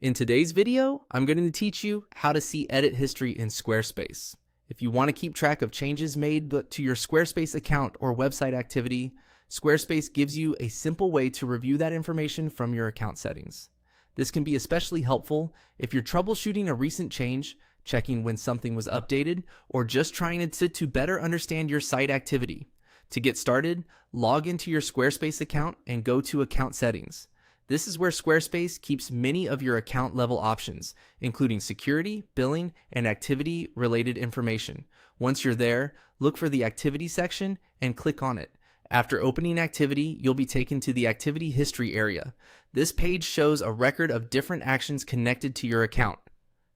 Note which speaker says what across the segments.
Speaker 1: In today's video, I'm going to teach you how to see edit history in Squarespace. If you want to keep track of changes made to your Squarespace account or website activity, Squarespace gives you a simple way to review that information from your account settings. This can be especially helpful if you're troubleshooting a recent change, checking when something was updated, or just trying to better understand your site activity. To get started, log into your Squarespace account and go to Account Settings. This is where Squarespace keeps many of your account level options, including security, billing, and activity-related information. Once you're there, look for the Activity section and click on it. After opening Activity, you'll be taken to the Activity History area. This page shows a record of different actions connected to your account.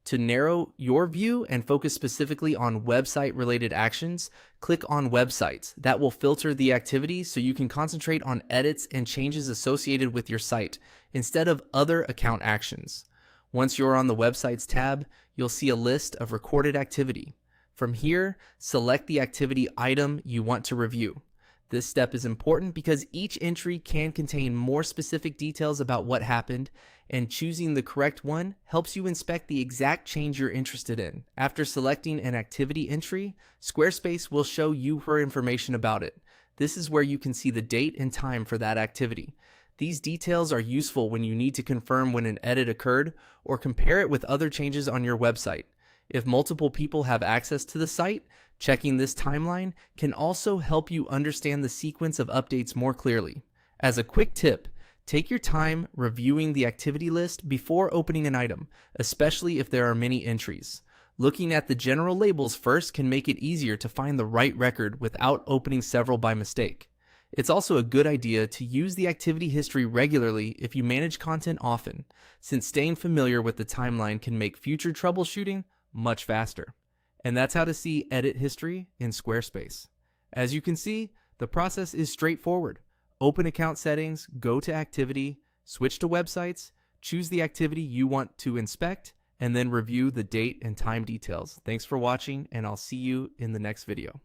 Speaker 1: To narrow your view and focus specifically on website-related actions, click on Websites. That will filter the activity so you can concentrate on edits and changes associated with your site instead of other account actions. Once you're on the Websites tab, you'll see a list of recorded activity. From here, select the activity item you want to review. This step is important because each entry can contain more specific details about what happened, and choosing the correct one helps you inspect the exact change you're interested in. After selecting an activity entry, Squarespace will show you her information about it. This is where you can see the date and time for that activity. These details are useful when you need to confirm when an edit occurred or compare it with other changes on your website. If multiple people have access to the site, checking this timeline can also help you understand the sequence of updates more clearly. As a quick tip, take your time reviewing the activity list before opening an item, especially if there are many entries. Looking at the general labels first can make it easier to find the right record without opening several by mistake. It's also a good idea to use the activity history regularly if you manage content often, since staying familiar with the timeline can make future troubleshooting much faster. And that's how to see edit history in Squarespace. As you can see, the process is straightforward. Open account settings, go to activity, switch to websites, choose the activity you want to inspect, and then review the date and time details. Thanks for watching, and I'll see you in the next video.